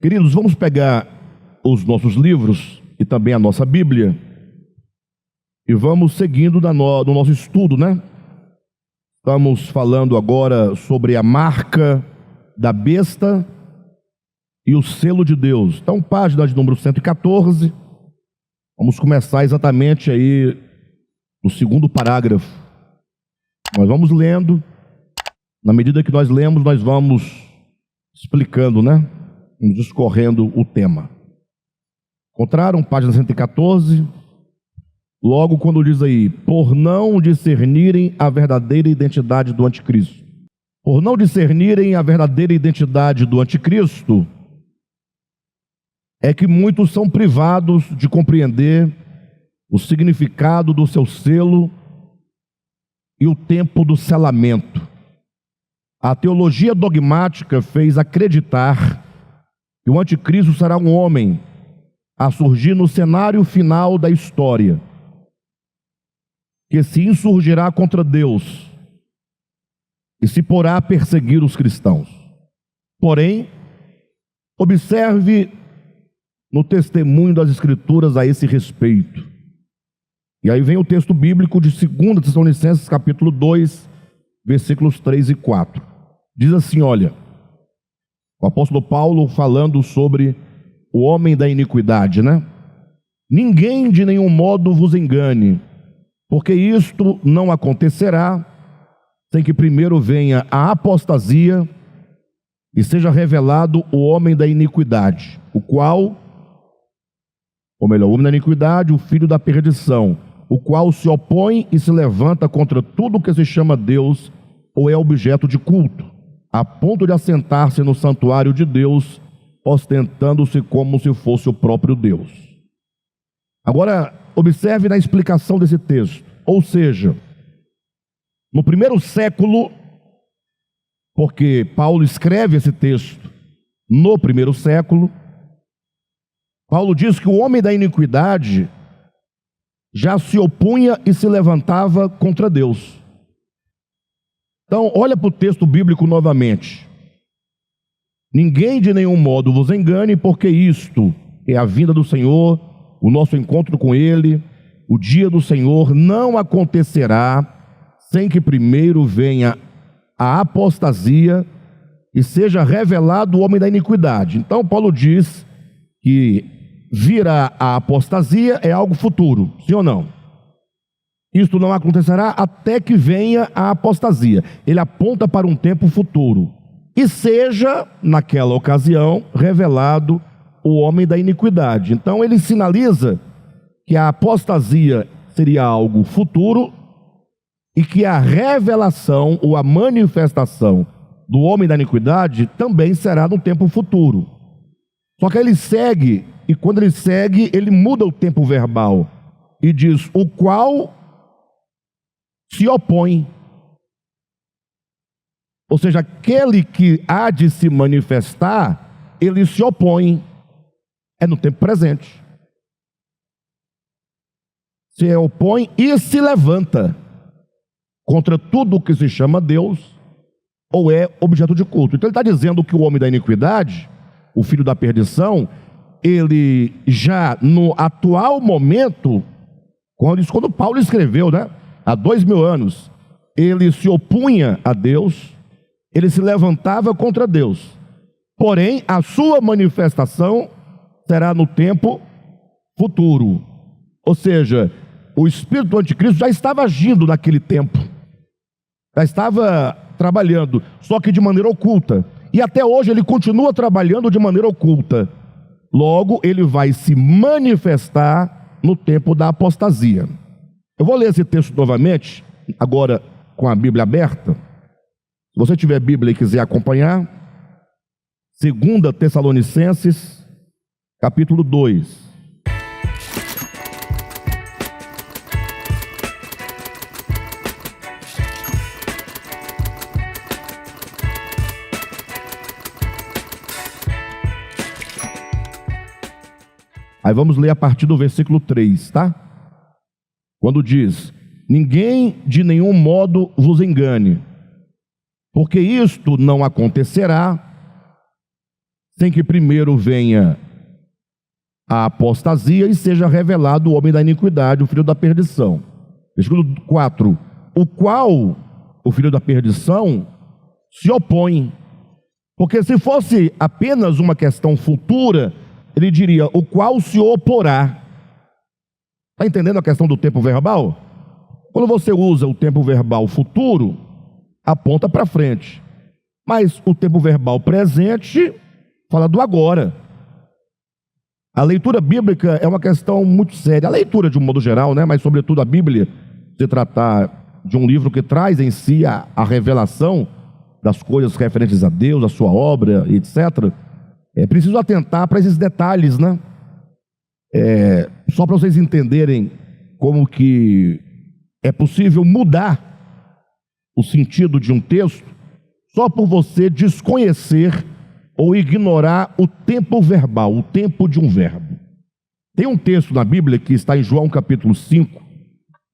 Queridos, vamos pegar os nossos livros e também a nossa Bíblia e vamos seguindo no nosso estudo, né? Estamos falando agora sobre a marca da besta e o selo de Deus. Então, página de número 114. Vamos começar exatamente aí no segundo parágrafo. Nós vamos lendo. Na medida que nós lemos, nós vamos explicando, né? Vamos discorrendo o tema. Encontraram? Página 114. Logo quando diz aí, por não discernirem a verdadeira identidade do anticristo. Por não discernirem a verdadeira identidade do anticristo, é que muitos são privados de compreender o significado do seu selo e o tempo do selamento. A teologia dogmática fez acreditar que o anticristo será um homem a surgir no cenário final da história, que se insurgirá contra Deus e se porá a perseguir os cristãos. Porém, observe no testemunho das Escrituras a esse respeito. E aí vem o texto bíblico de 2 Tessalonicenses, capítulo 2, versículos 3 e 4. Diz assim, olha, o apóstolo Paulo falando sobre o homem da iniquidade, né? Ninguém de nenhum modo vos engane, porque isto não acontecerá sem que primeiro venha a apostasia e seja revelado o homem da iniquidade, o qual, ou melhor, o homem da iniquidade, o filho da perdição, o qual se opõe e se levanta contra tudo que se chama Deus ou é objeto de culto, a ponto de assentar-se no santuário de Deus, ostentando-se como se fosse o próprio Deus. Agora, observe na explicação desse texto. Ou seja, no primeiro século, porque Paulo escreve esse texto no primeiro século, Paulo diz que o homem da iniquidade já se opunha e se levantava contra Deus. Então, olha para o texto bíblico novamente. Ninguém de nenhum modo vos engane, porque isto é a vinda do Senhor, o nosso encontro com Ele, o dia do Senhor não acontecerá sem que primeiro venha a apostasia e seja revelado o homem da iniquidade. Então, Paulo diz que virá a apostasia é algo futuro, sim ou não? Isto não acontecerá até que venha a apostasia. Ele aponta para um tempo futuro. E seja, naquela ocasião, revelado o homem da iniquidade. Então ele sinaliza que a apostasia seria algo futuro e que a revelação ou a manifestação do homem da iniquidade também será no tempo futuro. Só que ele segue, e quando ele segue, ele muda o tempo verbal e diz, o qual se opõe. Ou seja, aquele que há de se manifestar, ele se opõe. É no tempo presente. Se opõe e se levanta contra tudo que se chama Deus ou é objeto de culto. Então ele está dizendo que o homem da iniquidade, o filho da perdição, ele já no atual momento, quando Paulo escreveu, né, há 2000 anos, ele se opunha a Deus, ele se levantava contra Deus. Porém, a sua manifestação será no tempo futuro. Ou seja, o espírito do anticristo já estava agindo naquele tempo. Já estava trabalhando, só que de maneira oculta. E até hoje ele continua trabalhando de maneira oculta. Logo, ele vai se manifestar no tempo da apostasia. Eu vou ler esse texto novamente, agora com a Bíblia aberta. Se você tiver Bíblia e quiser acompanhar, 2 Tessalonicenses, capítulo 2. Aí vamos ler a partir do versículo 3, tá? Quando diz, ninguém de nenhum modo vos engane, porque isto não acontecerá sem que primeiro venha a apostasia e seja revelado o homem da iniquidade, o filho da perdição. Versículo 4. O qual o filho da perdição se opõe. Porque se fosse apenas uma questão futura, ele diria, o qual se oporá. Está entendendo a questão do tempo verbal? Quando você usa o tempo verbal futuro, aponta para frente. Mas o tempo verbal presente fala do agora. A leitura bíblica é uma questão muito séria. A leitura de um modo geral, né? Mas sobretudo a Bíblia, se tratar de um livro que traz em si a revelação das coisas referentes a Deus, a sua obra, etc. É preciso atentar para esses detalhes, né? Só para vocês entenderem como que é possível mudar o sentido de um texto só por você desconhecer ou ignorar o tempo verbal, o tempo de um verbo. Tem um texto na Bíblia que está em João capítulo 5,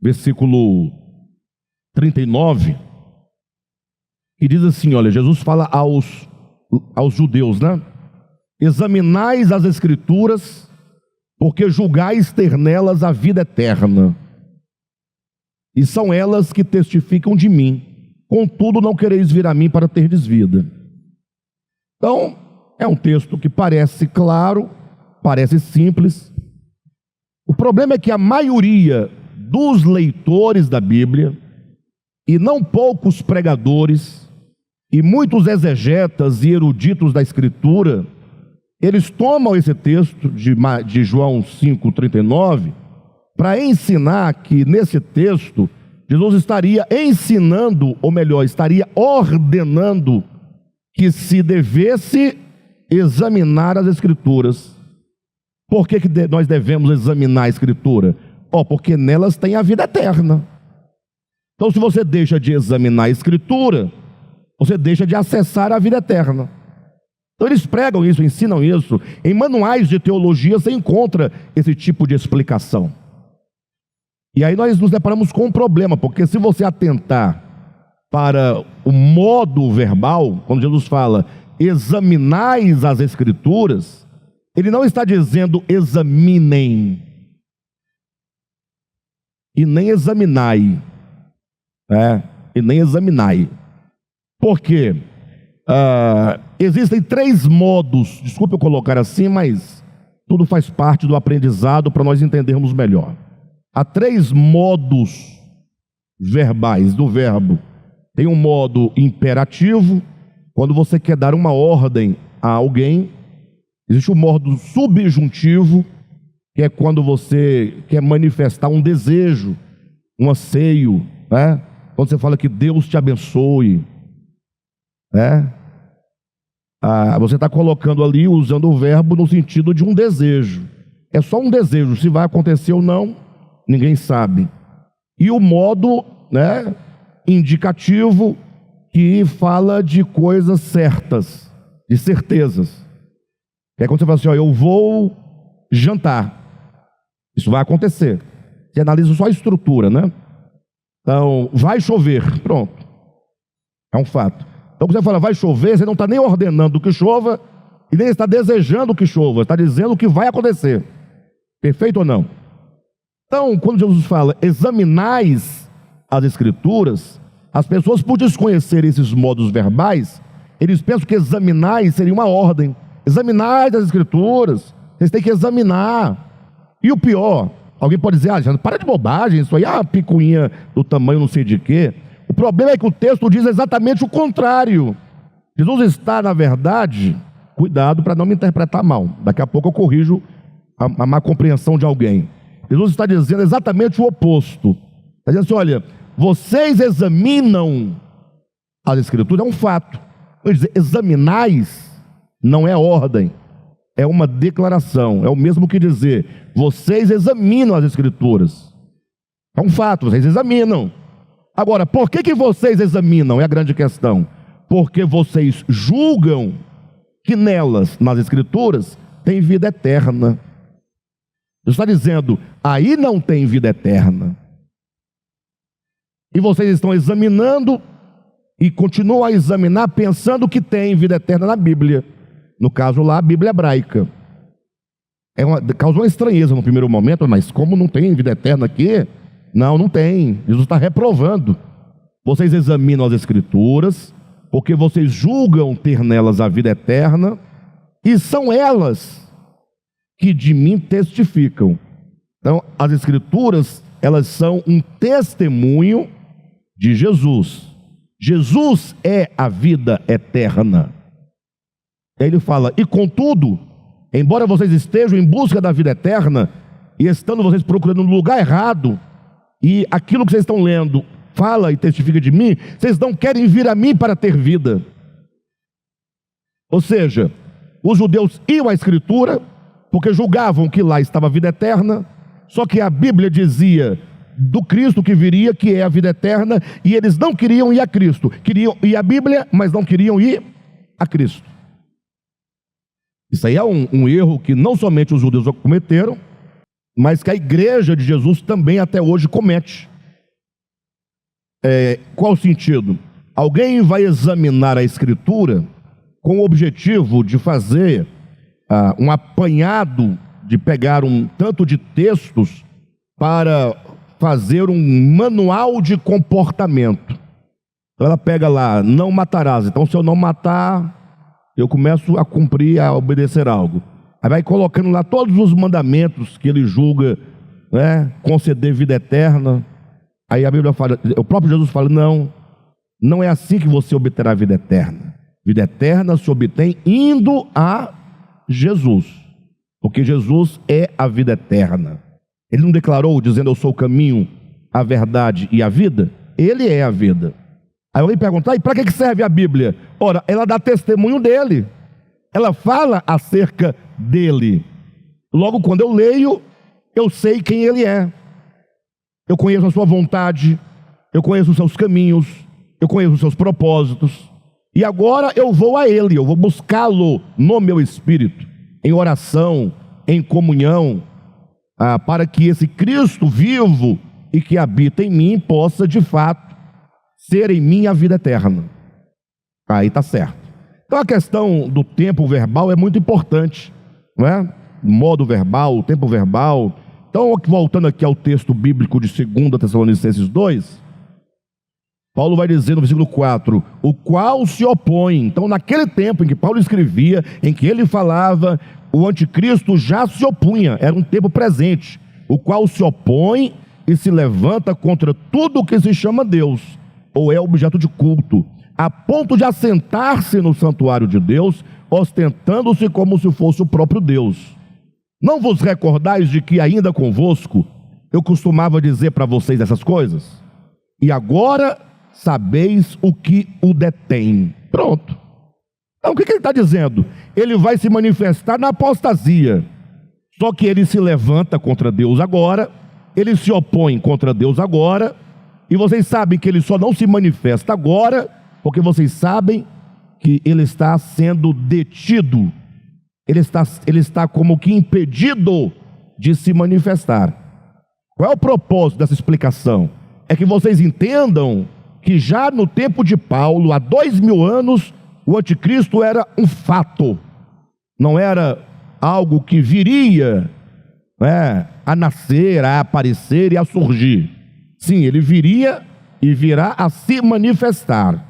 versículo 39, que diz assim, olha, Jesus fala aos judeus, né? Examinais as Escrituras, porque julgais ter nelas a vida eterna, e são elas que testificam de mim. Contudo, não quereis vir a mim para terdes vida. Então, é um texto que parece claro, parece simples. O problema é que a maioria dos leitores da Bíblia, e não poucos pregadores, e muitos exegetas e eruditos da Escritura, eles tomam esse texto de João 5,39 para ensinar que nesse texto Jesus estaria ensinando, ou melhor, estaria ordenando que se devesse examinar as Escrituras. Por que nós devemos examinar a Escritura? Porque nelas tem a vida eterna. Então, se você deixa de examinar a Escritura, você deixa de acessar a vida eterna. Então eles pregam isso, ensinam isso. Em manuais de teologia você encontra esse tipo de explicação. E aí nós nos deparamos com um problema, porque se você atentar para o modo verbal, quando Jesus fala, examinais as Escrituras, ele não está dizendo examinem, e nem examinai, e nem examinai. Por quê? Existem 3 modos, desculpe eu colocar assim, mas tudo faz parte do aprendizado para nós entendermos melhor. Há 3 modos verbais do verbo. Tem um modo imperativo, quando você quer dar uma ordem a alguém. Existe o modo subjuntivo, que é quando você quer manifestar um desejo, um anseio, né? Quando você fala que Deus te abençoe, você está colocando ali, usando o verbo no sentido de um desejo. É só um desejo, se vai acontecer ou não, ninguém sabe. E o modo, indicativo, que fala de coisas certas, de certezas. É quando você fala assim, eu vou jantar. Isso vai acontecer. Você analisa só a estrutura, né? Então, vai chover, pronto. É um fato. Então, quando você fala vai chover, você não está nem ordenando que chova e nem está desejando que chova, está dizendo o que vai acontecer. Perfeito ou não? Então, quando Jesus fala examinais as Escrituras, as pessoas, por desconhecer esses modos verbais, eles pensam que examinais seria uma ordem. Examinais as Escrituras, vocês têm que examinar. E o pior, alguém pode dizer, Alexandre, para de bobagem, isso aí é uma picuinha do tamanho não sei de quê. O problema é que o texto diz exatamente o contrário. Jesus está, na verdade, cuidado para não me interpretar mal. Daqui a pouco eu corrijo a má compreensão de alguém. Jesus está dizendo exatamente o oposto. Está dizendo assim, olha, vocês examinam as Escrituras, é um fato. Examinais não é ordem, é uma declaração. É o mesmo que dizer, vocês examinam as Escrituras. É um fato, vocês examinam. Agora, por que vocês examinam? É a grande questão. Porque vocês julgam que nelas, nas Escrituras, tem vida eterna. Deus está dizendo, aí não tem vida eterna. E vocês estão examinando e continuam a examinar pensando que tem vida eterna na Bíblia. No caso lá, a Bíblia hebraica. Causou uma estranheza no primeiro momento, mas como não tem vida eterna aqui? Não tem. Jesus está reprovando. Vocês examinam as Escrituras, porque vocês julgam ter nelas a vida eterna, e são elas que de mim testificam. Então, as Escrituras, elas são um testemunho de Jesus. Jesus é a vida eterna. Aí ele fala, e contudo, embora vocês estejam em busca da vida eterna, e estando vocês procurando no lugar errado, e aquilo que vocês estão lendo fala e testifica de mim, vocês não querem vir a mim para ter vida. Ou seja, os judeus iam à Escritura, porque julgavam que lá estava a vida eterna, só que a Bíblia dizia do Cristo que viria, que é a vida eterna, e eles não queriam ir a Cristo, queriam ir à Bíblia, mas não queriam ir a Cristo. Isso aí é um erro que não somente os judeus cometeram, mas que a igreja de Jesus também até hoje comete. Qual o sentido? Alguém vai examinar a Escritura com o objetivo de fazer um apanhado, de pegar um tanto de textos para fazer um manual de comportamento. Então ela pega lá, não matarás. Então se eu não matar, eu começo a cumprir, a obedecer algo. Aí vai colocando lá todos os mandamentos que ele julga, né, conceder vida eterna. Aí a Bíblia fala, o próprio Jesus fala, não é assim que você obterá a vida eterna. Vida eterna se obtém indo a Jesus, porque Jesus é a vida eterna. Ele não declarou dizendo, eu sou o caminho, a verdade e a vida? Ele é a vida. Aí alguém pergunta, e para que serve a Bíblia? Ora, ela dá testemunho dele. Ela fala acerca dele. Logo, quando eu leio, eu sei quem ele é. Eu conheço a sua vontade, eu conheço os seus caminhos, eu conheço os seus propósitos. E agora eu vou a ele, eu vou buscá-lo no meu espírito, em oração, em comunhão, para que esse Cristo vivo e que habita em mim possa de fato ser em mim a vida eterna. Aí está certo. Então a questão do tempo verbal é muito importante, não é? O modo verbal, o tempo verbal. Então, voltando aqui ao texto bíblico de 2 Tessalonicenses 2, Paulo vai dizer no versículo 4, o qual se opõe. Então, naquele tempo em que Paulo escrevia, em que ele falava, o anticristo já se opunha, era um tempo presente, o qual se opõe e se levanta contra tudo o que se chama Deus, ou é objeto de culto, a ponto de assentar-se no santuário de Deus, ostentando-se como se fosse o próprio Deus. Não vos recordais de que ainda convosco eu costumava dizer para vocês essas coisas? E agora sabeis o que o detém. Pronto. Então o que ele está dizendo? Ele vai se manifestar na apostasia. Só que ele se levanta contra Deus agora, ele se opõe contra Deus agora, e vocês sabem que ele só não se manifesta agora, porque vocês sabem que ele está sendo detido. Ele está como que impedido de se manifestar. Qual é o propósito dessa explicação? É que vocês entendam que já no tempo de Paulo, há 2000 anos, o anticristo era um fato. Não era algo que viria, a nascer, a aparecer e a surgir. Sim, ele viria e virá a se manifestar.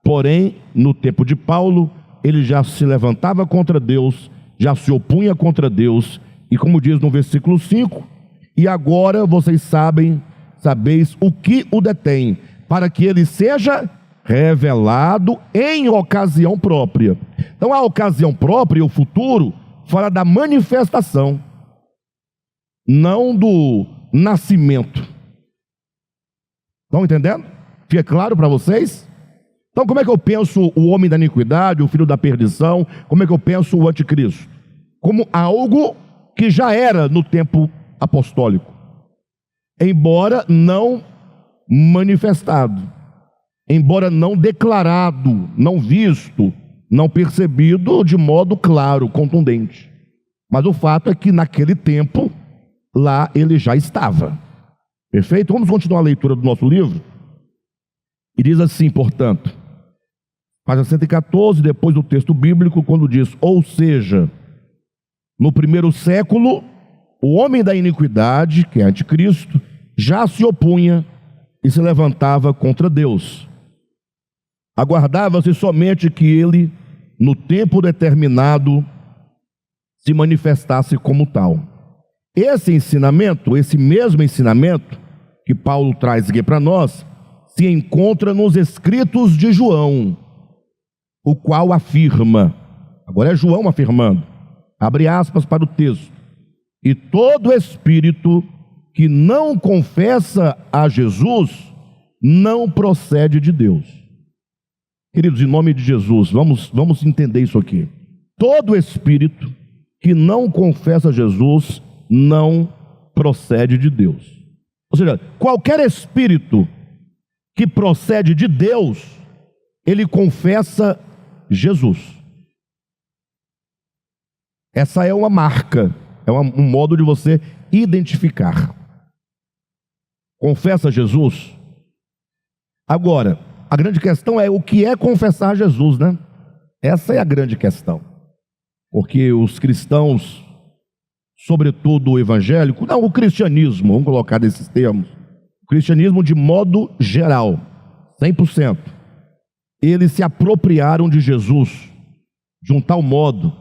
Porém, no tempo de Paulo, ele já se levantava contra Deus, já se opunha contra Deus, e como diz no versículo 5, e agora vocês sabeis o que o detém, para que ele seja revelado em ocasião própria. Então a ocasião própria, o futuro, fala da manifestação, não do nascimento. Estão entendendo? Fica claro para vocês? Então como é que eu penso o homem da iniquidade, o filho da perdição? Como é que eu penso o anticristo? Como algo que já era no tempo apostólico, embora não manifestado, embora não declarado, não visto, não percebido de modo claro, contundente. Mas o fato é que naquele tempo, lá ele já estava. Perfeito? Vamos continuar a leitura do nosso livro. E diz assim, portanto, Página 114, depois do texto bíblico, quando diz: ou seja, no primeiro século, o homem da iniquidade, que é anticristo, já se opunha e se levantava contra Deus. Aguardava-se somente que ele, no tempo determinado, se manifestasse como tal. Esse ensinamento, esse mesmo ensinamento que Paulo traz aqui para nós, se encontra nos escritos de João, o qual afirma, agora é João afirmando, abre aspas para o texto: e todo espírito que não confessa a Jesus não procede de Deus. Queridos, em nome de Jesus, vamos entender isso aqui. Todo espírito que não confessa Jesus não procede de Deus. Ou seja, qualquer espírito que procede de Deus, ele confessa Jesus. Essa é uma marca, é um modo de você identificar. Confessa Jesus. Agora, a grande questão é o que é confessar Jesus, né? Essa é a grande questão. Porque os cristãos, sobretudo o evangélico, não, o cristianismo, vamos colocar desses termos, o cristianismo de modo geral, 100%, eles se apropriaram de Jesus de um tal modo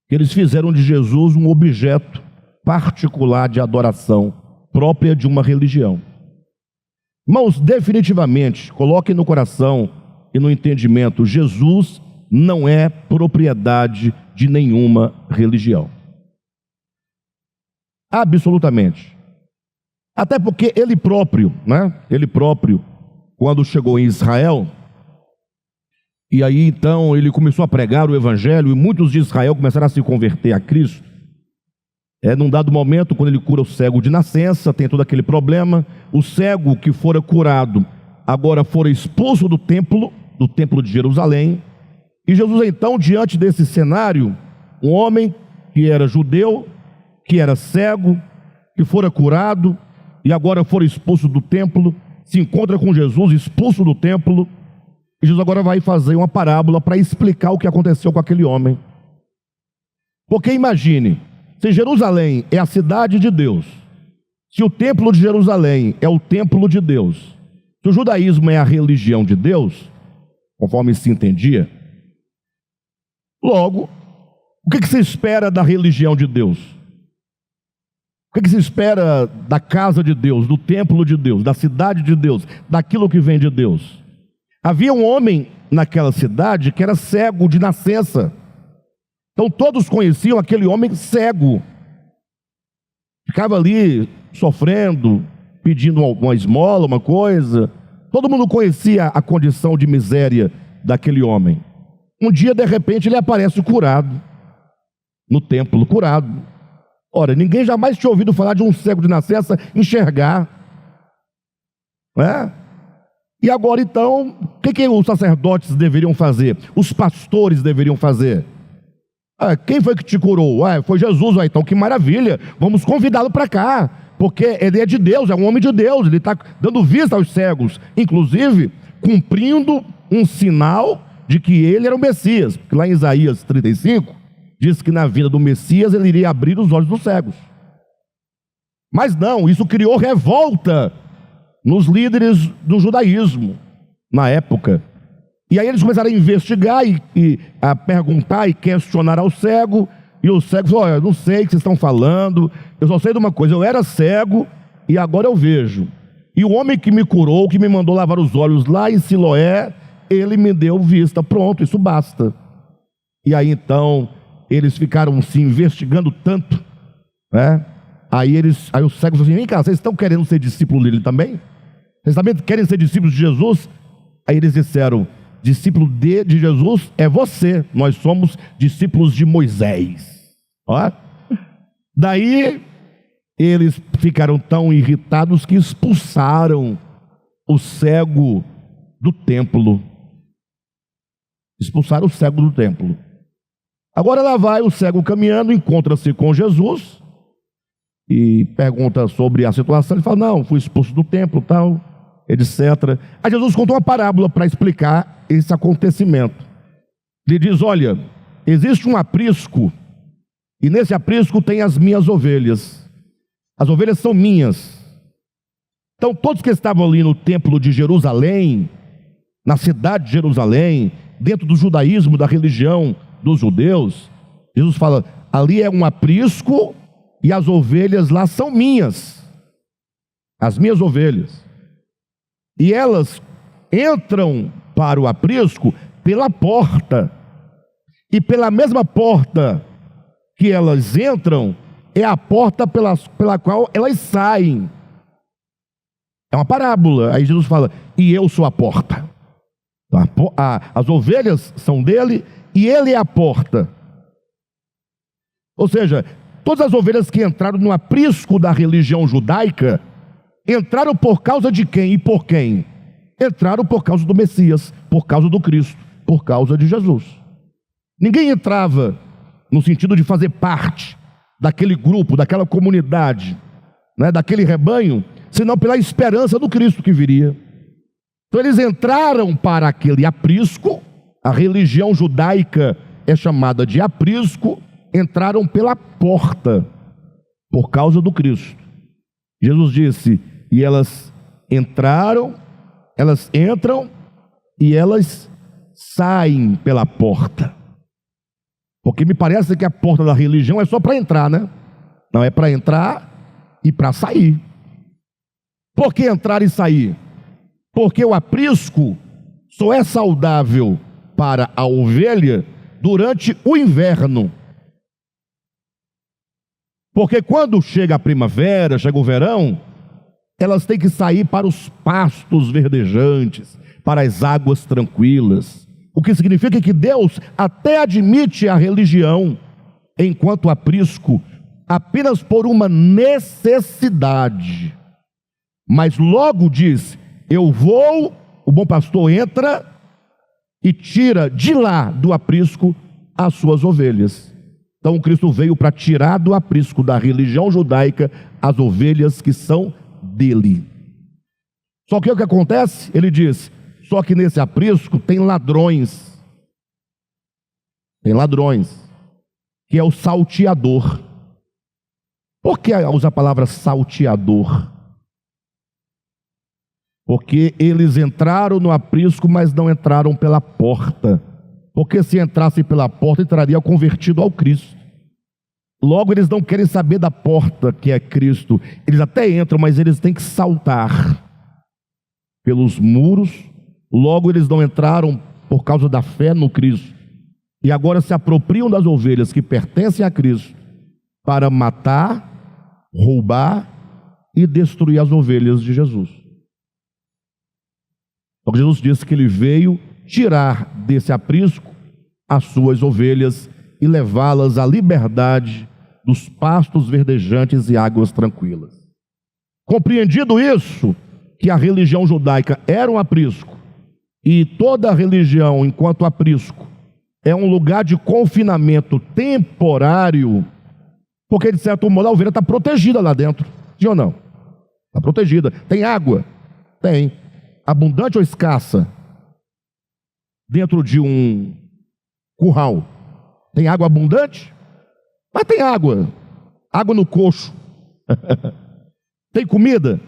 que eles fizeram de Jesus um objeto particular de adoração própria de uma religião. Irmãos, definitivamente, coloquem no coração e no entendimento: Jesus não é propriedade de nenhuma religião. Absolutamente. Até porque ele próprio, quando chegou em Israel, e aí então ele começou a pregar o evangelho, e muitos de Israel começaram a se converter a Cristo. Num dado momento, quando ele cura o cego de nascença, tem todo aquele problema. O cego que fora curado agora fora expulso do templo de Jerusalém. E Jesus então, diante desse cenário, um homem que era judeu, que era cego, que fora curado e agora fora expulso do templo, se encontra com Jesus expulso do templo, e Jesus agora vai fazer uma parábola para explicar o que aconteceu com aquele homem. Porque imagine, se Jerusalém é a cidade de Deus, se o templo de Jerusalém é o templo de Deus, se o judaísmo é a religião de Deus, conforme se entendia, logo, o que se espera da religião de Deus? O que se espera da casa de Deus, do templo de Deus, da cidade de Deus, daquilo que vem de Deus? Havia um homem naquela cidade que era cego de nascença. Então todos conheciam aquele homem cego. Ficava ali sofrendo, pedindo uma esmola, uma coisa. Todo mundo conhecia a condição de miséria daquele homem. Um dia, de repente, ele aparece curado, no templo, curado. Ora, ninguém jamais tinha ouvido falar de um cego de nascença enxergar. E agora então, o que os sacerdotes deveriam fazer? Os pastores deveriam fazer? Quem foi que te curou? Foi Jesus. Então que maravilha, vamos convidá-lo para cá, porque ele é de Deus, é um homem de Deus, ele está dando vista aos cegos, inclusive cumprindo um sinal de que ele era o Messias, porque lá em Isaías 35 diz que na vida do Messias ele iria abrir os olhos dos cegos. Mas não, isso criou revolta nos líderes do judaísmo na época. E aí eles começaram a investigar e a perguntar e questionar ao cego. E o cego falou: olha, eu não sei o que vocês estão falando, eu só sei de uma coisa, eu era cego e agora eu vejo. E o homem que me curou, que me mandou lavar os olhos lá em Siloé, ele me deu vista. Pronto, isso basta. E aí então eles ficaram se investigando tanto, Aí o cego falou assim: vem cá, vocês estão querendo ser discípulos dele também? Vocês também querem ser discípulos de Jesus? Aí eles disseram: discípulo de Jesus é você, nós somos discípulos de Moisés. Daí eles ficaram tão irritados que expulsaram o cego do templo. Expulsaram o cego do templo. Agora lá vai o cego caminhando, encontra-se com Jesus e pergunta sobre a situação. Ele fala: não, fui expulso do templo, tal, etc. Aí Jesus contou uma parábola para explicar esse acontecimento. Ele diz: olha, existe um aprisco, e nesse aprisco tem as minhas ovelhas. As ovelhas são minhas. Então todos que estavam ali no templo de Jerusalém, na cidade de Jerusalém, dentro do judaísmo, da religião dos judeus, Jesus fala: ali é um aprisco e as ovelhas lá são minhas, as minhas ovelhas. E elas entram para o aprisco pela porta, e pela mesma porta que elas entram, é a porta pela qual elas saem. É uma parábola. Aí Jesus fala: e eu sou a porta. As ovelhas são dele e ele é a porta. Ou seja, todas as ovelhas que entraram no aprisco da religião judaica, entraram por causa de quem e por quem? Entraram por causa do Messias, por causa do Cristo, por causa de Jesus. Ninguém entrava no sentido de fazer parte daquele grupo, daquela comunidade, né, daquele rebanho, senão pela esperança do Cristo que viria. Então eles entraram para aquele aprisco, a religião judaica é chamada de aprisco, entraram pela porta, por causa do Cristo. Jesus disse: e elas entram e elas saem pela porta. Porque me parece que a porta da religião é só para entrar, né? Não, é para entrar e para sair. Por que entrar e sair? Porque o aprisco só é saudável para a ovelha durante o inverno. Porque quando chega a primavera, chega o verão, elas têm que sair para os pastos verdejantes, para as águas tranquilas. O que significa que Deus até admite a religião enquanto aprisco apenas por uma necessidade. Mas logo diz: eu vou, o bom pastor entra e tira de lá do aprisco as suas ovelhas. Então o Cristo veio para tirar do aprisco da religião judaica as ovelhas que são dele. Só que o que acontece? Ele diz: só que nesse aprisco tem ladrões. Tem ladrões, que é o salteador. Por que usa a palavra salteador? Porque eles entraram no aprisco, mas não entraram pela porta. Porque se entrassem pela porta, entraria convertido ao Cristo. Logo, eles não querem saber da porta, que é Cristo. Eles até entram, mas eles têm que saltar pelos muros. Logo, eles não entraram por causa da fé no Cristo. E agora se apropriam das ovelhas que pertencem a Cristo para matar, roubar e destruir as ovelhas de Jesus. Então Jesus disse que ele veio tirar desse aprisco as suas ovelhas e levá-las à liberdade dos pastos verdejantes e águas tranquilas. Compreendido isso, que a religião judaica era um aprisco, e toda a religião, enquanto aprisco, é um lugar de confinamento temporário, porque de certo modo a ovelha está protegida lá dentro, sim ou não? Está protegida. Tem água? Tem. Abundante ou escassa? Dentro de um curral. Tem água abundante? Mas tem água. Água no coxo. Tem comida?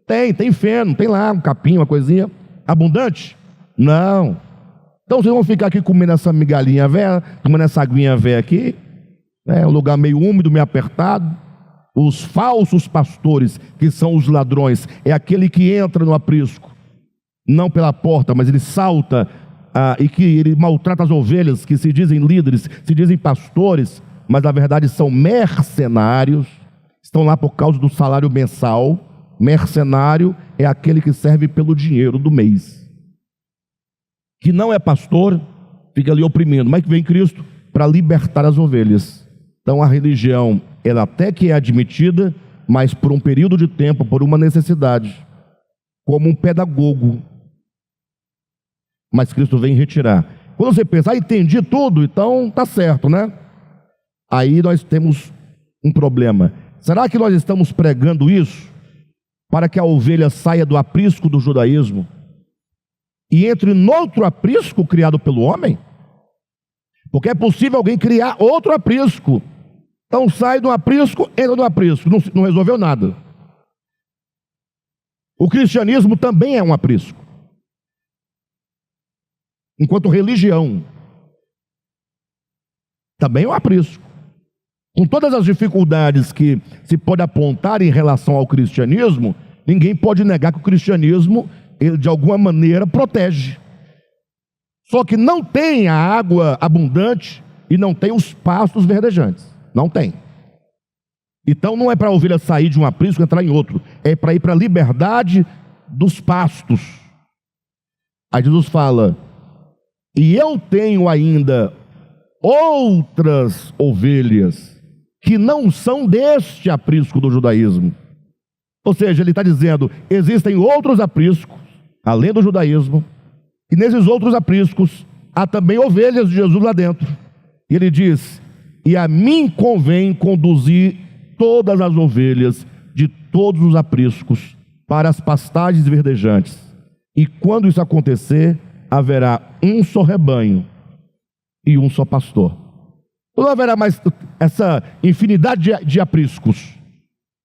Tem feno, tem lá um capim, uma coisinha. Abundante? Não. Então vocês vão ficar aqui comendo essa migalhinha velha, tomando essa aguinha velha aqui. É um lugar meio úmido, meio apertado. Os falsos pastores, que são os ladrões, é aquele que entra no aprisco, não pela porta, mas ele salta e que ele maltrata as ovelhas, que se dizem líderes, se dizem pastores, mas na verdade são mercenários, estão lá por causa do salário mensal. Mercenário é aquele que serve pelo dinheiro do mês, que não é pastor, fica ali oprimindo, mas que vem Cristo para libertar as ovelhas. Então a religião, ela até que é admitida, mas por um período de tempo, por uma necessidade, como um pedagogo. Mas Cristo vem retirar. Quando você pensa: entendi tudo, então tá certo, né? Aí nós temos um problema. Será que nós estamos pregando isso para que a ovelha saia do aprisco do judaísmo e entre noutro aprisco criado pelo homem? Porque é possível alguém criar outro aprisco. Então sai de um aprisco, entra no aprisco. Não resolveu nada. O cristianismo também é um aprisco. Enquanto religião, também é um aprisco. Com todas as dificuldades que se pode apontar em relação ao cristianismo, ninguém pode negar que o cristianismo, ele de alguma maneira protege. Só que não tem a água abundante e não tem os pastos verdejantes. Não tem. Então não é para a ovelha sair de um aprisco e entrar em outro. É para ir para a liberdade dos pastos. Aí Jesus fala: e eu tenho ainda outras ovelhas que não são deste aprisco do judaísmo. Ou seja, ele está dizendo, existem outros apriscos, além do judaísmo, e nesses outros apriscos há também ovelhas de Jesus lá dentro. E ele diz: e a mim convém conduzir todas as ovelhas de todos os apriscos para as pastagens verdejantes. E quando isso acontecer, haverá um só rebanho e um só pastor. Não haverá mais essa infinidade de apriscos.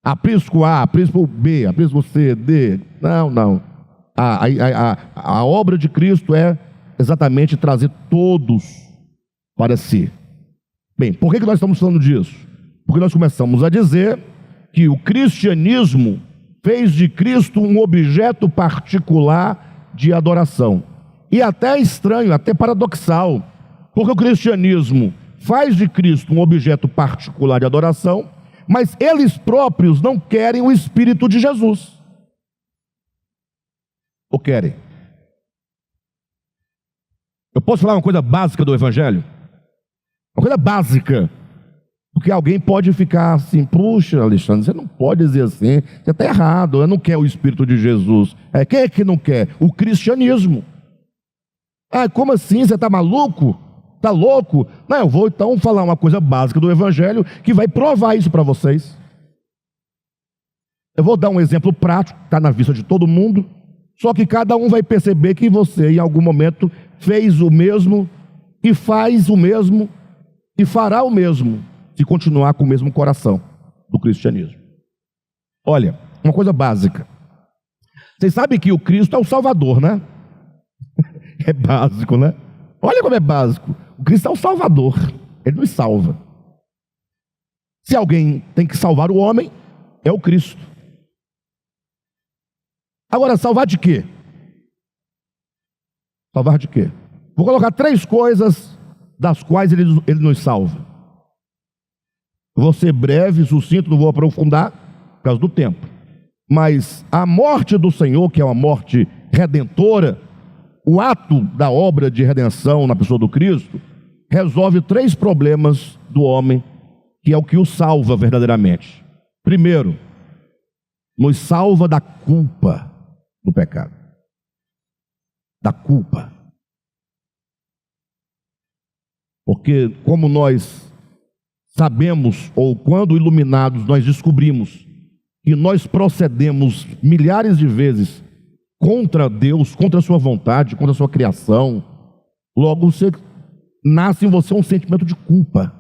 Aprisco A, aprisco B, aprisco C, D. Não. A obra de Cristo é exatamente trazer todos para si. Bem, por que nós estamos falando disso? Porque nós começamos a dizer que o cristianismo fez de Cristo um objeto particular de adoração. E até estranho, até paradoxal, porque o cristianismo faz de Cristo um objeto particular de adoração, mas eles próprios não querem o Espírito de Jesus. Ou querem? Eu posso falar uma coisa básica do Evangelho? Uma coisa básica. Porque alguém pode ficar assim: puxa, Alexandre, você não pode dizer assim, você está errado, eu não quero o Espírito de Jesus. Quem é que não quer? O cristianismo. Como assim? Você está maluco? Está louco? Não, eu vou então falar uma coisa básica do Evangelho que vai provar isso para vocês. Eu vou dar um exemplo prático, está na vista de todo mundo, só que cada um vai perceber que você em algum momento fez o mesmo, e faz o mesmo, e fará o mesmo, se continuar com o mesmo coração do cristianismo. Olha, uma coisa básica. Vocês sabem que o Cristo é o Salvador, né? É básico, né? Olha como é básico. O Cristo é o Salvador. Ele nos salva. Se alguém tem que salvar o homem, é o Cristo. Agora, salvar de quê? Salvar de quê? Vou colocar 3 coisas das quais ele nos salva. Vou ser breve, sucinto, não vou aprofundar por causa do tempo. Mas a morte do Senhor, que é uma morte redentora, o ato da obra de redenção na pessoa do Cristo, resolve 3 problemas do homem, que é o que o salva verdadeiramente. Primeiro, nos salva da culpa do pecado. Da culpa. Porque como nós sabemos, ou quando iluminados nós descobrimos que nós procedemos milhares de vezes contra Deus, contra a sua vontade, contra a sua criação, logo nasce em você um sentimento de culpa.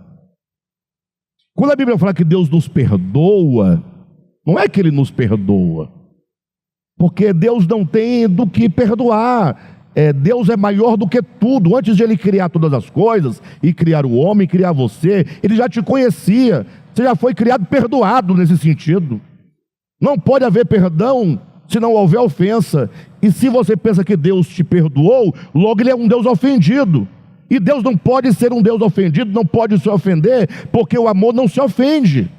Quando a Bíblia fala que Deus nos perdoa, não é que Ele nos perdoa, porque Deus não tem do que perdoar. Deus é maior do que tudo. Antes de Ele criar todas as coisas, e criar o homem, criar você, Ele já te conhecia. Você já foi criado perdoado nesse sentido. Não pode haver perdão se não houver ofensa. E se você pensa que Deus te perdoou, logo Ele é um Deus ofendido. E Deus não pode ser um Deus ofendido, não pode se ofender, porque o amor não se ofende.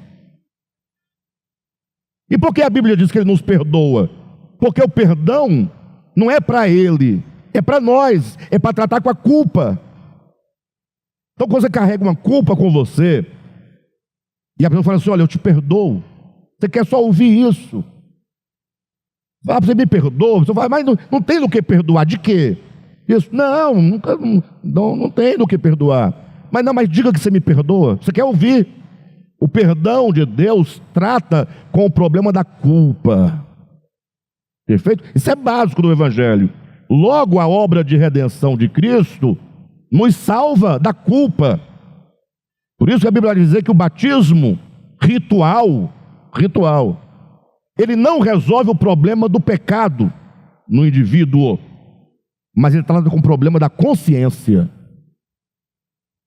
E por que a Bíblia diz que Ele nos perdoa? Porque o perdão não é para Ele, é para nós, é para tratar com a culpa. Então quando você carrega uma culpa com você, e a pessoa fala assim: olha, eu te perdoo, você quer só ouvir isso? Você me perdoa? Você fala: mas não tem do que perdoar. De quê? Isso, não tem do que perdoar. Mas diga que você me perdoa. Você quer ouvir? O perdão de Deus trata com o problema da culpa. Perfeito? Isso é básico do Evangelho. Logo, a obra de redenção de Cristo nos salva da culpa. Por isso que a Bíblia vai dizer que o batismo ritual, ele não resolve o problema do pecado no indivíduo, mas ele trata com o problema da consciência.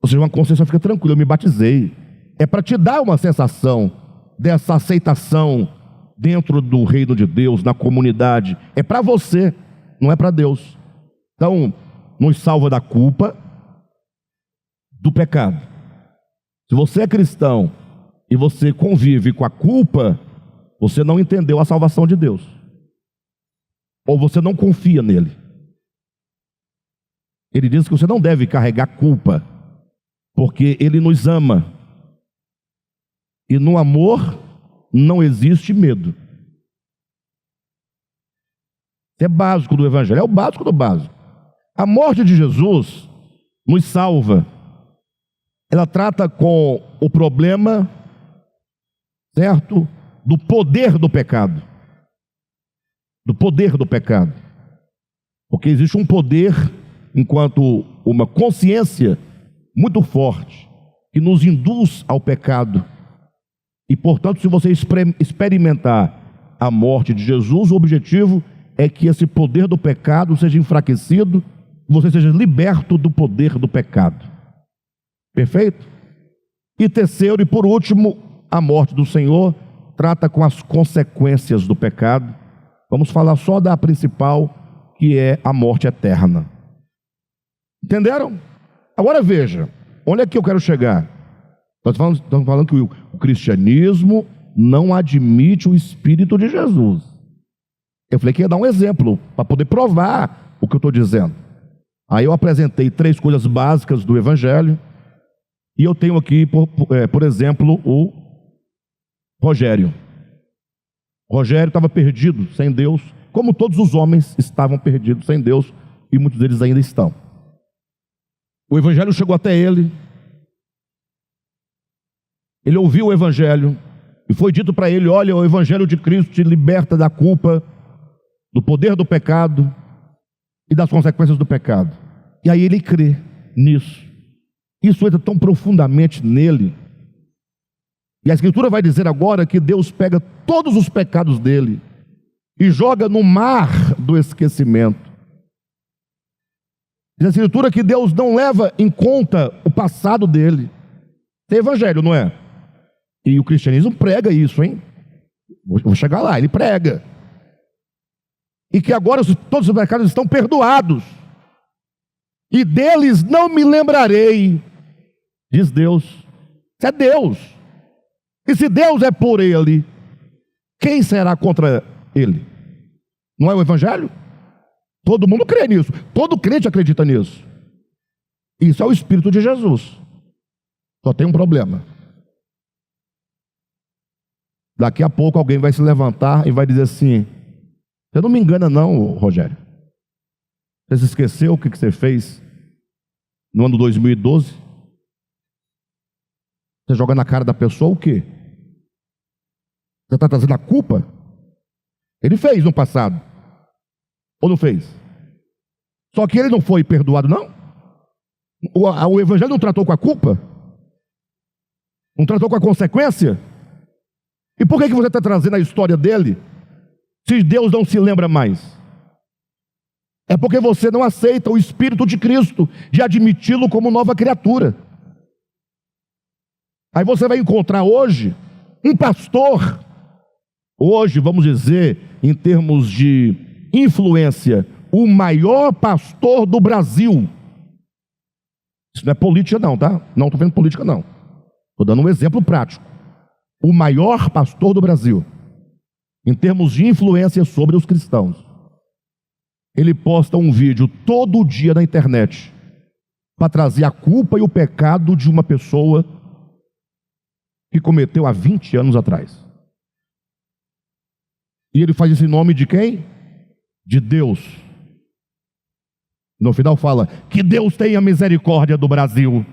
Ou seja, uma consciência fica tranquila, eu me batizei. É para te dar uma sensação dessa aceitação dentro do reino de Deus, na comunidade. É para você, não é para Deus. Então, nos salva da culpa, do pecado. Se você é cristão e você convive com a culpa, você não entendeu a salvação de Deus. Ou você não confia nele. Ele diz que você não deve carregar culpa, porque ele nos ama. E no amor não existe medo. Isso é básico do Evangelho, é o básico do básico. A morte de Jesus nos salva. Ela trata com o problema, certo? Do poder do pecado. Do poder do pecado. Porque existe um poder, enquanto uma consciência muito forte, que nos induz ao pecado. E, portanto, se você experimentar a morte de Jesus, o objetivo é que esse poder do pecado seja enfraquecido, você seja liberto do poder do pecado. Perfeito? E terceiro e por último, a morte do Senhor trata com as consequências do pecado. Vamos falar só da principal, que é a morte eterna. Entenderam? Agora veja, onde é que eu quero chegar? Estamos falando que o cristianismo não admite o Espírito de Jesus. Eu falei que ia dar um exemplo, para poder provar o que eu estou dizendo. Aí eu apresentei 3 coisas básicas do Evangelho, e eu tenho aqui, por exemplo, o Rogério. Rogério estava perdido, sem Deus, como todos os homens estavam perdidos sem Deus, e muitos deles ainda estão. O Evangelho chegou até ele, ele ouviu o Evangelho, e foi dito para ele: olha, o Evangelho de Cristo te liberta da culpa, do poder do pecado e das consequências do pecado. E aí ele crê nisso. Isso entra tão profundamente nele. E a Escritura vai dizer agora que Deus pega todos os pecados dele e joga no mar do esquecimento. Diz a Escritura que Deus não leva em conta o passado dele. Tem Evangelho, não é? E o cristianismo prega isso, hein? Vou chegar lá, ele prega. E que agora todos os pecados estão perdoados. E deles não me lembrarei, diz Deus. Isso é Deus. E se Deus é por ele, quem será contra ele? Não é o Evangelho? Todo mundo crê nisso. Todo crente acredita nisso. Isso é o Espírito de Jesus. Só tem um problema. Daqui a pouco alguém vai se levantar e vai dizer assim: você não me engana não, Rogério. Você se esqueceu o que você fez no ano 2012? Você joga na cara da pessoa o quê? Você está trazendo a culpa? Ele fez no passado. Ou não fez? Só que ele não foi perdoado, não? O Evangelho não tratou com a culpa? Não tratou com a consequência? E por que você está trazendo a história dele, se Deus não se lembra mais? É porque você não aceita o Espírito de Cristo, de admiti-lo como nova criatura. Aí você vai encontrar hoje um pastor, hoje vamos dizer, em termos de influência, o maior pastor do Brasil. Isso não é política não, tá? Não estou vendo política não. Estou dando um exemplo prático. O maior pastor do Brasil, em termos de influência sobre os cristãos. Ele posta um vídeo todo dia na internet para trazer a culpa e o pecado de uma pessoa que cometeu há 20 anos atrás. E ele faz isso em nome de quem? De Deus. No final fala: que Deus tenha misericórdia do Brasil.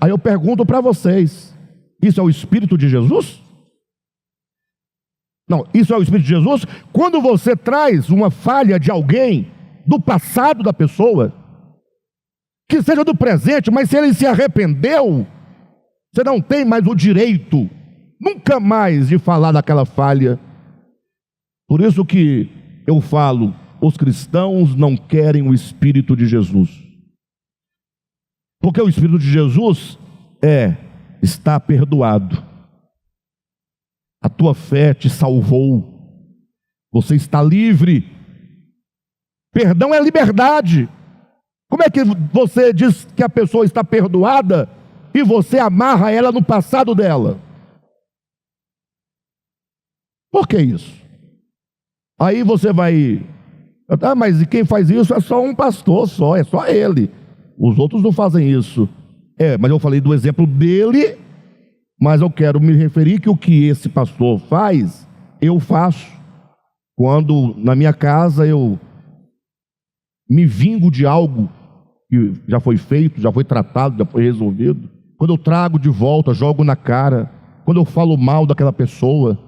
Aí eu pergunto para vocês: isso é o Espírito de Jesus? Não, isso é o Espírito de Jesus. Quando você traz uma falha de alguém, do passado da pessoa, que seja do presente, mas se ele se arrependeu, você não tem mais o direito, nunca mais, de falar daquela falha. Por isso que eu falo, os cristãos não querem o Espírito de Jesus. Porque o Espírito de Jesus está perdoado. A tua fé te salvou. Você está livre. Perdão é liberdade. Como é que você diz que a pessoa está perdoada e você amarra ela no passado dela? Por que isso? Aí você vai... mas e quem faz isso é só um pastor só, é só ele. Os outros não fazem isso. Mas eu falei do exemplo dele, mas eu quero me referir que o que esse pastor faz, eu faço. Quando na minha casa eu me vingo de algo que já foi feito, já foi tratado, já foi resolvido. Quando eu trago de volta, jogo na cara. Quando eu falo mal daquela pessoa.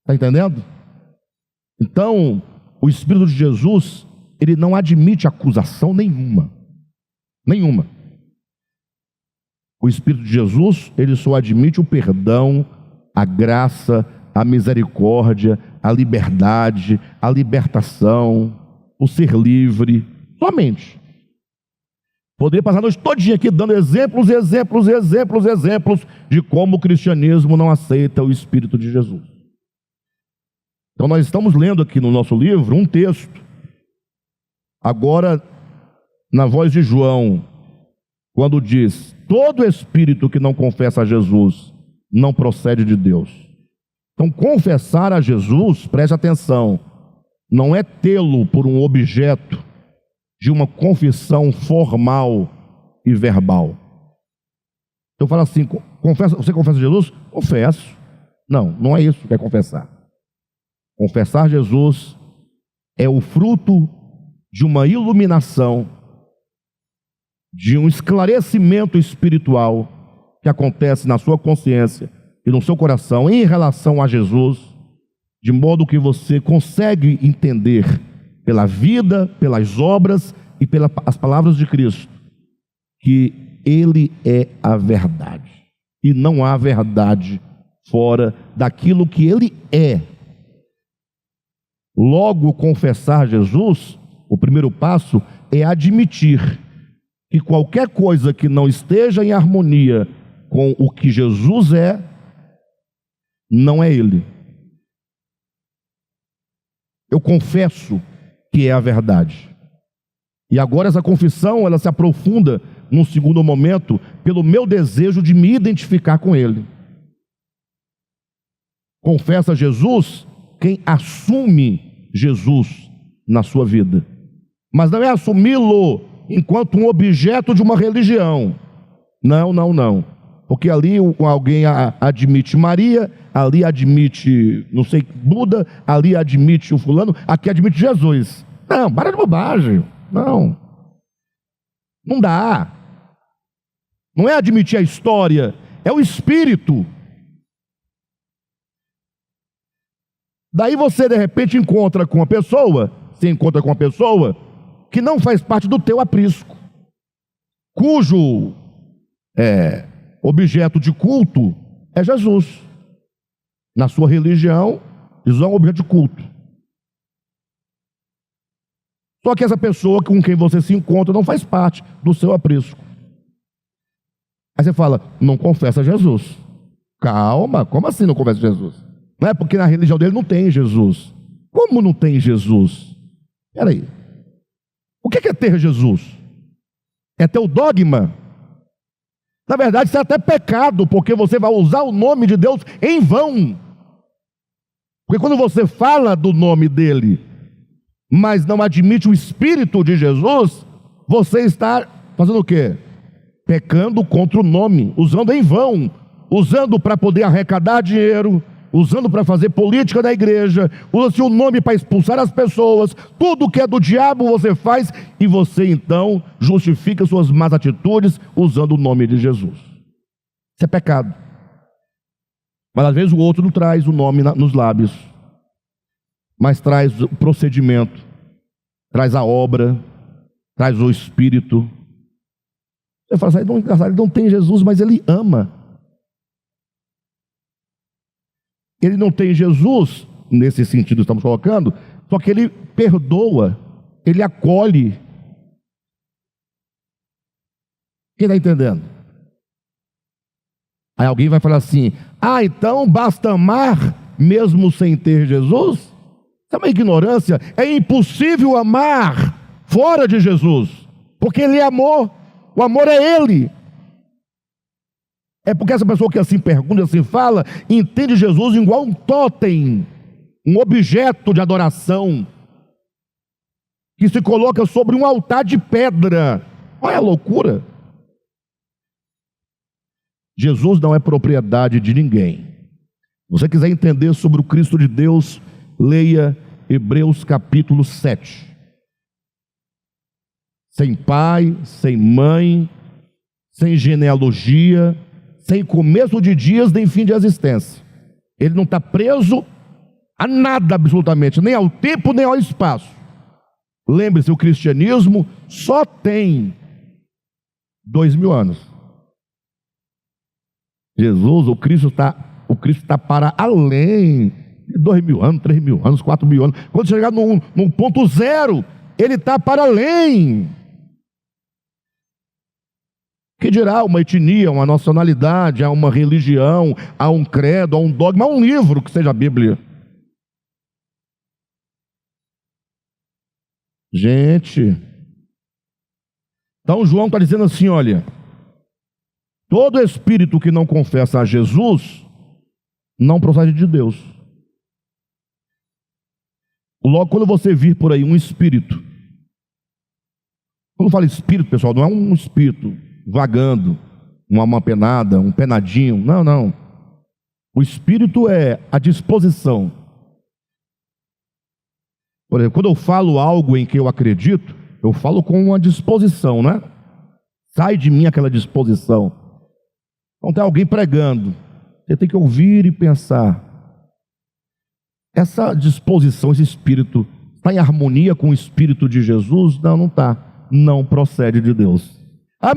Está entendendo? Então, o Espírito de Jesus, ele não admite acusação nenhuma. Nenhuma. O Espírito de Jesus, ele só admite o perdão, a graça, a misericórdia, a liberdade, a libertação, o ser livre, somente. Poderia passar a noite todinha aqui dando exemplos de como o cristianismo não aceita o Espírito de Jesus. Então nós estamos lendo aqui no nosso livro um texto, agora na voz de João, quando diz: todo espírito que não confessa a Jesus não procede de Deus. Então confessar a Jesus, preste atenção, não é tê-lo por um objeto de uma confissão formal e verbal. Eu falo assim: você confessa Jesus? Confesso. Não, não é isso que é confessar. Confessar Jesus é o fruto de uma iluminação, de um esclarecimento espiritual que acontece na sua consciência e no seu coração em relação a Jesus, de modo que você consegue entender pela vida, pelas obras e pelas palavras de Cristo que Ele é a verdade e não há verdade fora daquilo que Ele é. Logo, confessar Jesus, o primeiro passo é admitir que qualquer coisa que não esteja em harmonia com o que Jesus é, não é Ele. Eu confesso que é a verdade. E agora essa confissão, ela se aprofunda num segundo momento pelo meu desejo de me identificar com Ele. Confessa Jesus quem assume Jesus na sua vida, mas não é assumi-lo enquanto um objeto de uma religião. Não, porque ali alguém admite Maria, ali admite, não sei, Buda, ali admite o fulano, aqui admite Jesus. Não, para de bobagem. Não dá. Não é admitir a história, é o Espírito. Daí você de repente encontra com uma pessoa que não faz parte do teu aprisco, cujo objeto de culto é Jesus. Na sua religião, Jesus é um objeto de culto. Só que essa pessoa com quem você se encontra não faz parte do seu aprisco. Aí você fala: não confessa Jesus. Calma, como assim não confessa Jesus? Não é porque na religião dele não tem Jesus. Como não tem Jesus? Espera aí. O que é ter Jesus? É ter o dogma? Na verdade, isso é até pecado, porque você vai usar o nome de Deus em vão. Porque quando você fala do nome dele, mas não admite o Espírito de Jesus, você está fazendo o quê? Pecando contra o nome, usando em vão, usando para poder arrecadar dinheiro, usando para fazer política da igreja, usa-se o nome para expulsar as pessoas. Tudo que é do diabo você faz, e você então justifica suas más atitudes usando o nome de Jesus. Isso é pecado. Mas às vezes o outro não traz o nome nos lábios, mas traz o procedimento, traz a obra, traz o espírito. Você fala assim, ele não tem Jesus, mas ele ama. Ele não tem Jesus, nesse sentido estamos colocando, só que ele perdoa, ele acolhe. Quem está entendendo? Aí alguém vai falar assim, então basta amar mesmo sem ter Jesus? Isso é uma ignorância. É impossível amar fora de Jesus, porque ele é amor, o amor é ele. É porque essa pessoa que assim pergunta, assim fala, entende Jesus igual um totem, um objeto de adoração, que se coloca sobre um altar de pedra. Olha a loucura. Jesus não é propriedade de ninguém. Se você quiser entender sobre o Cristo de Deus, leia Hebreus capítulo 7. Sem pai, sem mãe, sem genealogia, sem começo de dias, nem fim de existência. Ele não está preso a nada absolutamente, nem ao tempo, nem ao espaço. Lembre-se, o cristianismo só tem 2000 anos. Jesus, o Cristo está para além de 2000 anos, 3000 anos, 4000 anos. Quando chegar num ponto zero, ele está para além. Que dirá uma etnia, uma nacionalidade, há uma religião, há um credo, há um dogma, há um livro que seja a Bíblia. Gente, então João está dizendo assim, olha, todo espírito que não confessa a Jesus não procede de Deus. Logo, quando você vir por aí um espírito, quando fala espírito, pessoal, não é um espírito vagando, uma penada, um penadinho, não. O espírito é a disposição. Por exemplo, quando eu falo algo em que eu acredito, eu falo com uma disposição, né? Sai de mim aquela disposição. Então tem alguém pregando, você tem que ouvir e pensar. Essa disposição, esse espírito, está em harmonia com o espírito de Jesus? Não está. Não procede de Deus.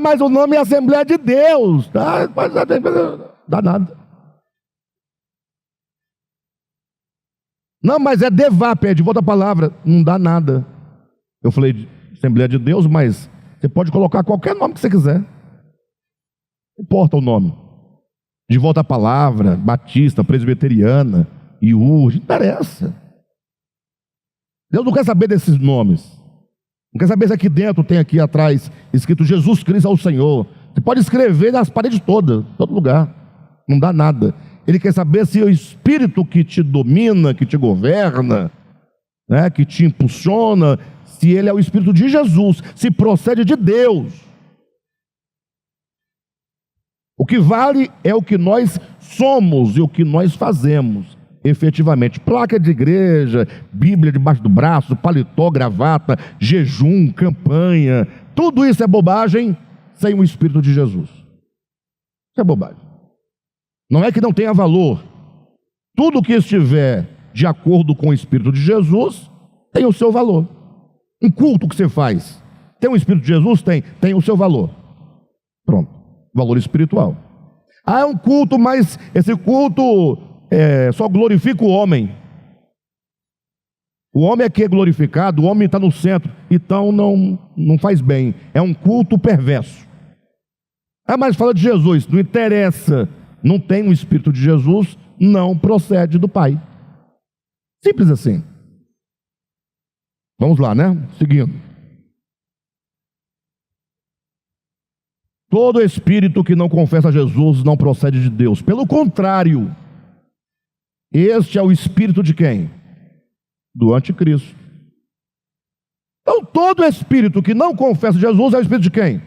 Mas o nome é Assembleia de Deus. Dá nada. Não, mas é DEVAP, é de volta a palavra. Não dá nada. Eu falei Assembleia de Deus, mas você pode colocar qualquer nome que você quiser. Não importa o nome. De volta a palavra, Batista, Presbiteriana, IUR, não interessa. Deus não quer saber desses nomes. Não quer saber se aqui dentro tem aqui atrás escrito Jesus Cristo ao Senhor. Você pode escrever nas paredes todas, em todo lugar. Não dá nada. Ele quer saber se o espírito que te domina, que te governa, né, que te impulsiona, se ele é o espírito de Jesus, se procede de Deus. O que vale é o que nós somos e o que nós fazemos. Efetivamente, placa de igreja, Bíblia debaixo do braço, paletó, gravata, jejum, campanha, tudo isso é bobagem sem o Espírito de Jesus. Isso é bobagem. Não é que não tenha valor. Tudo que estiver de acordo com o Espírito de Jesus tem o seu valor. Um culto que você faz, tem o Espírito de Jesus? Tem o seu valor. Pronto, valor espiritual. É um culto, mas esse culto só glorifica o homem. O homem é que é glorificado, o homem está no centro, então não faz bem. É um culto perverso. Mas fala de Jesus, não interessa, não tem o Espírito de Jesus, não procede do Pai. Simples assim. Vamos lá, né? Seguindo. Todo espírito que não confessa a Jesus não procede de Deus. Pelo contrário, este é o espírito de quem? Do anticristo. Então todo espírito que não confessa Jesus é o espírito de quem?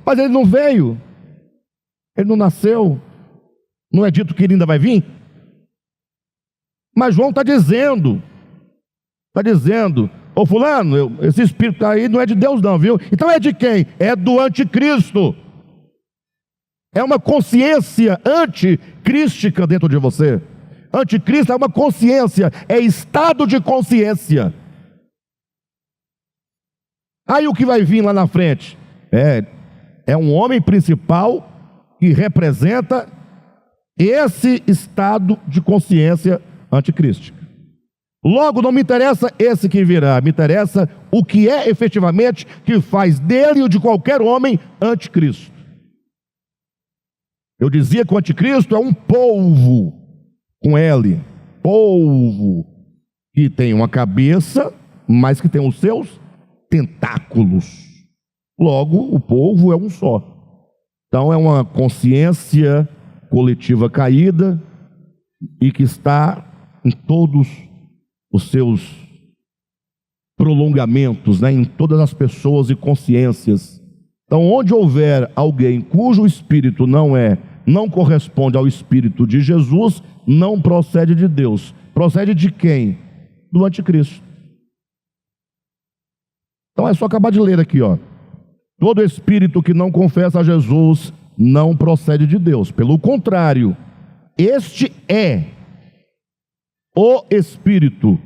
Mas ele não veio, ele não nasceu, não é dito que ele ainda vai vir? Mas João está dizendo, ô fulano, esse espírito aí não é de Deus não, viu? Então é de quem? É do anticristo. é uma consciência anticrística dentro de você. Anticristo é uma consciência, é estado de consciência. Aí o que vai vir lá na frente? É um homem principal que representa esse estado de consciência anticrística. Logo, não me interessa esse que virá, me interessa o que é efetivamente que faz dele ou de qualquer homem anticristo. Eu dizia que o anticristo é um polvo, com L, polvo, que tem uma cabeça, mas que tem os seus tentáculos. Logo, o polvo é um só. Então é uma consciência coletiva caída e que está em todos os seus prolongamentos, né, em todas as pessoas e consciências. Então, onde houver alguém cujo espírito não corresponde ao espírito de Jesus, não procede de Deus. Procede de quem? Do anticristo. Então é só acabar de ler aqui, ó. Todo espírito que não confessa a Jesus não procede de Deus. Pelo contrário, este é o espírito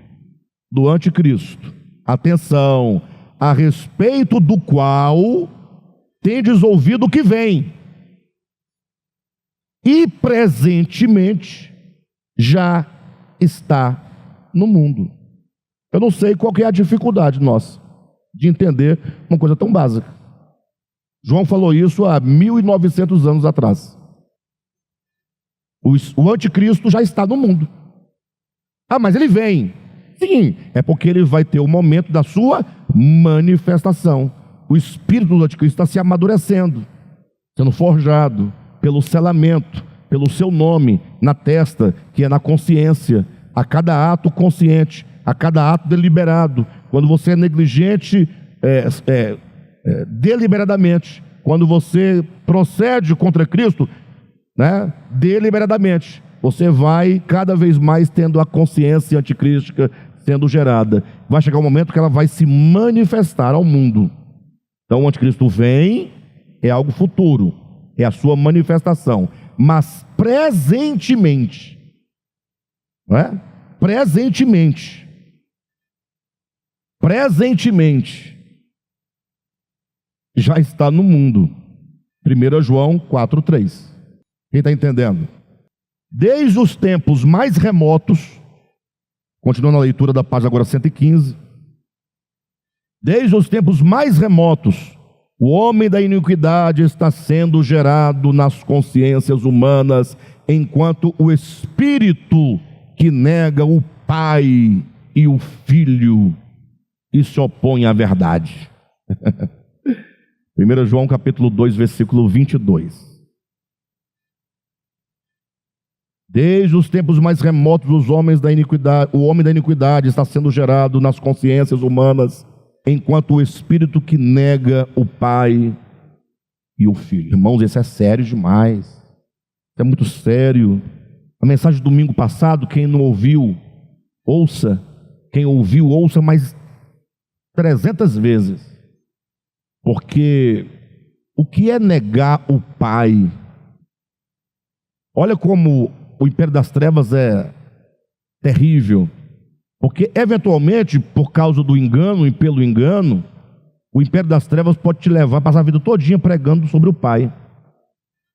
do anticristo. Atenção, a respeito do qual tendes ouvido que vem, e presentemente já está no mundo. Eu não sei qual que é a dificuldade nossa de entender uma coisa tão básica. João falou isso há 1900 anos atrás. O anticristo já está no mundo. Ah, mas ele vem. Sim, é porque ele vai ter o momento da sua manifestação. O espírito do anticristo está se amadurecendo, sendo forjado pelo selamento, pelo seu nome na testa, que é na consciência, a cada ato consciente, a cada ato deliberado. Quando você é negligente deliberadamente, quando você procede contra Cristo, né, deliberadamente, você vai cada vez mais tendo a consciência anticrística sendo gerada. Vai chegar um momento que ela vai se manifestar ao mundo. Então o anticristo vem, é algo futuro, é a sua manifestação, mas presentemente, não é? Presentemente, já está no mundo. 1 João 4,3. Quem está entendendo? Desde os tempos mais remotos, continuando a leitura da página agora 115, desde os tempos mais remotos, o homem da iniquidade está sendo gerado nas consciências humanas, enquanto o espírito que nega o Pai e o Filho e se opõe à verdade. 1 João capítulo 2, versículo 22. Desde os tempos mais remotos, o homem da iniquidade está sendo gerado nas consciências humanas, enquanto o espírito que nega o Pai e o Filho. Irmãos, isso é sério demais. Isso é muito sério. A mensagem do domingo passado, quem não ouviu, ouça. Quem ouviu, ouça mais 300 vezes. Porque o que é negar o Pai? Olha como o império das trevas é terrível. Porque, eventualmente, por causa do engano e pelo engano, o império das trevas pode te levar a passar a vida todinha pregando sobre o Pai.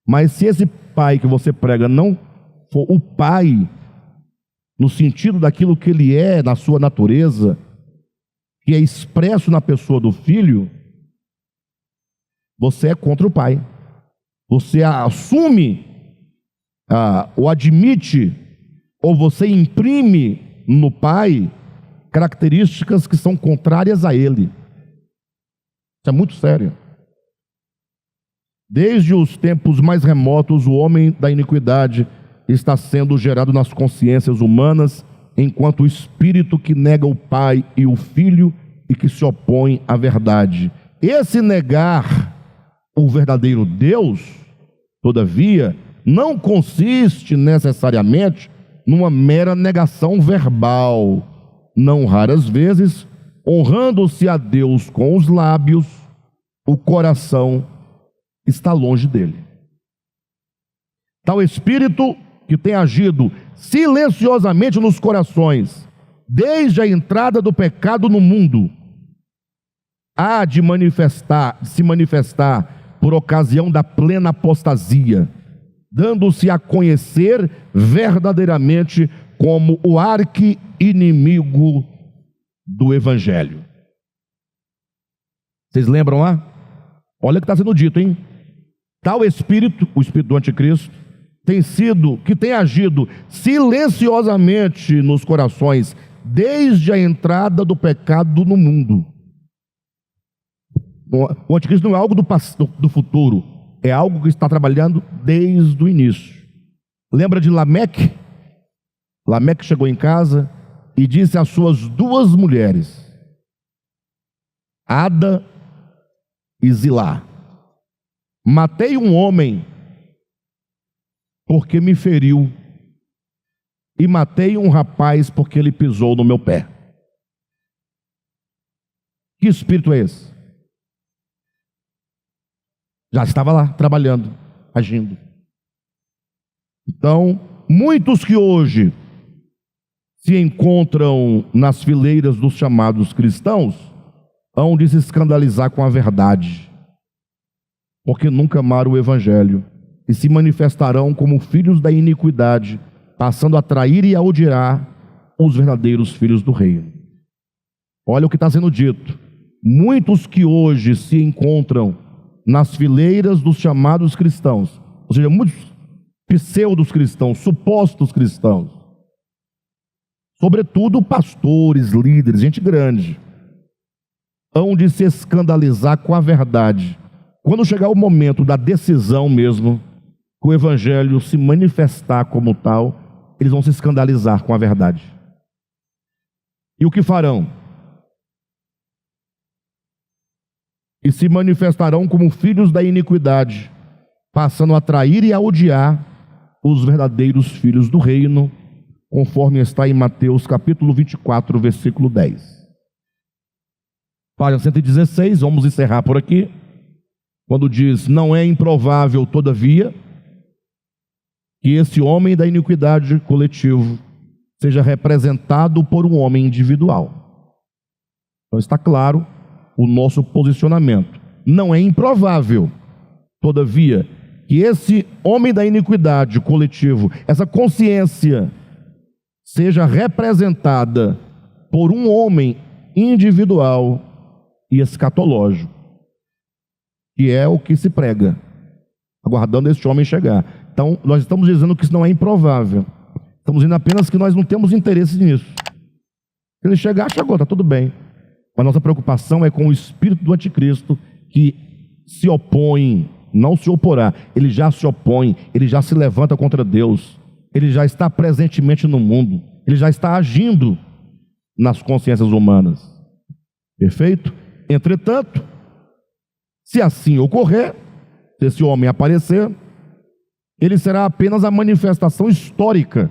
Mas se esse Pai que você prega não for o Pai, no sentido daquilo que Ele é, na sua natureza, que é expresso na pessoa do Filho, você é contra o Pai. Você assume, ou admite, ou você imprime no Pai características que são contrárias a Ele. Isso é muito sério. Desde os tempos mais remotos, o homem da iniquidade está sendo gerado nas consciências humanas, enquanto o espírito que nega o Pai e o Filho e que se opõe à verdade. Esse negar o verdadeiro Deus, todavia, não consiste necessariamente numa mera negação verbal. Não raras vezes, honrando-se a Deus com os lábios, o coração está longe dele. Tal espírito que tem agido silenciosamente nos corações, desde a entrada do pecado no mundo, há de se manifestar por ocasião da plena apostasia, dando-se a conhecer verdadeiramente como o arqui-inimigo do Evangelho. Vocês lembram lá? Olha o que está sendo dito, hein? Tal espírito, o espírito do anticristo, tem agido silenciosamente nos corações desde a entrada do pecado no mundo. O anticristo não é algo do futuro, é algo que está trabalhando desde o início. Lembra de Lameque? Lameque chegou em casa e disse às suas duas mulheres, Ada e Zilá: matei um homem porque me feriu, e matei um rapaz porque ele pisou no meu pé. Que espírito é esse? Já estava lá, trabalhando, agindo. Então, muitos que hoje se encontram nas fileiras dos chamados cristãos, hão de se escandalizar com a verdade, porque nunca amaram o Evangelho, e se manifestarão como filhos da iniquidade, passando a trair e a odiar os verdadeiros filhos do reino. Olha o que está sendo dito. Muitos que hoje se encontram nas fileiras dos chamados cristãos, ou seja, muitos pseudos cristãos, supostos cristãos, sobretudo pastores, líderes, gente grande, hão de se escandalizar com a verdade. Quando chegar o momento da decisão mesmo, que o Evangelho se manifestar como tal, eles vão se escandalizar com a verdade. E o que farão? E se manifestarão como filhos da iniquidade, passando a trair e a odiar os verdadeiros filhos do reino, conforme está em Mateus capítulo 24, versículo 10. Página 116, vamos encerrar por aqui, quando diz: não é improvável, todavia, que esse homem da iniquidade coletivo seja representado por um homem individual. Então está claro o nosso posicionamento. Não é improvável, todavia, que esse homem da iniquidade coletivo, essa consciência, seja representada por um homem individual e escatológico, que é o que se prega, aguardando esse homem chegar. Então, nós estamos dizendo que isso não é improvável. Estamos dizendo apenas que nós não temos interesse nisso. Se ele chegar, chegou, está tudo bem. Mas nossa preocupação é com o espírito do anticristo, que se opõe, não se oporá, ele já se opõe, ele já se levanta contra Deus, ele já está presentemente no mundo, ele já está agindo nas consciências humanas. Perfeito? Entretanto, se assim ocorrer, se esse homem aparecer, ele será apenas a manifestação histórica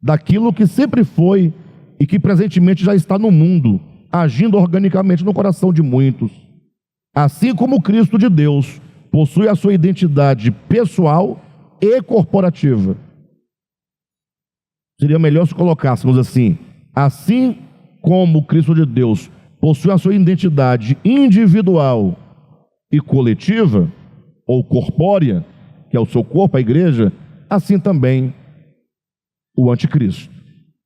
daquilo que sempre foi e que presentemente já está no mundo, agindo organicamente no coração de muitos. Assim como o Cristo de Deus possui a sua identidade pessoal e corporativa. Seria melhor se colocássemos assim: assim como o Cristo de Deus possui a sua identidade individual e coletiva, ou corpórea, que é o seu corpo, a igreja, assim também o anticristo.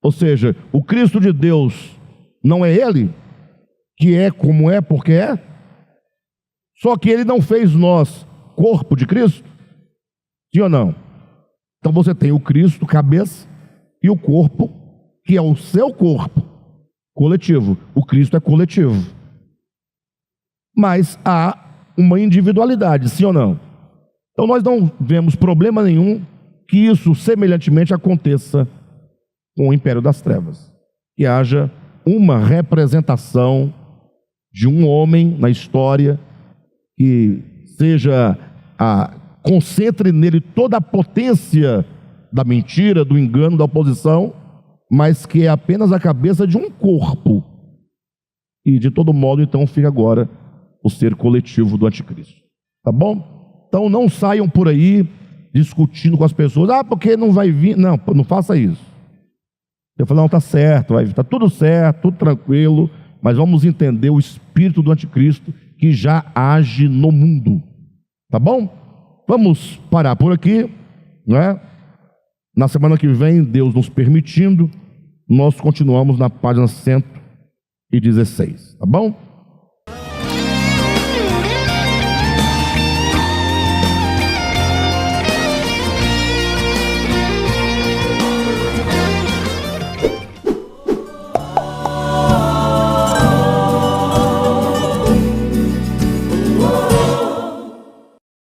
Ou seja, o Cristo de Deus não é ele que é como é porque é, só que ele não fez nós corpo de Cristo, sim ou não? Então você tem o Cristo, cabeça, e o corpo, que é o seu corpo coletivo. O Cristo é coletivo, mas há uma individualidade, sim ou não? Então nós não vemos problema nenhum que isso semelhantemente aconteça com o império das trevas, que haja uma representação de um homem na história que concentre nele toda a potência da mentira, do engano, da oposição, mas que é apenas a cabeça de um corpo. E de todo modo, então, fica agora o ser coletivo do anticristo. Tá bom? Então não saiam por aí discutindo com as pessoas. Ah, porque não vai vir. Não, não faça isso. Eu falo, não, está certo, está tudo certo, tudo tranquilo, mas vamos entender o espírito do anticristo que já age no mundo. Tá bom? Vamos parar por aqui, né? Na semana que vem, Deus nos permitindo, nós continuamos na página 116, tá bom?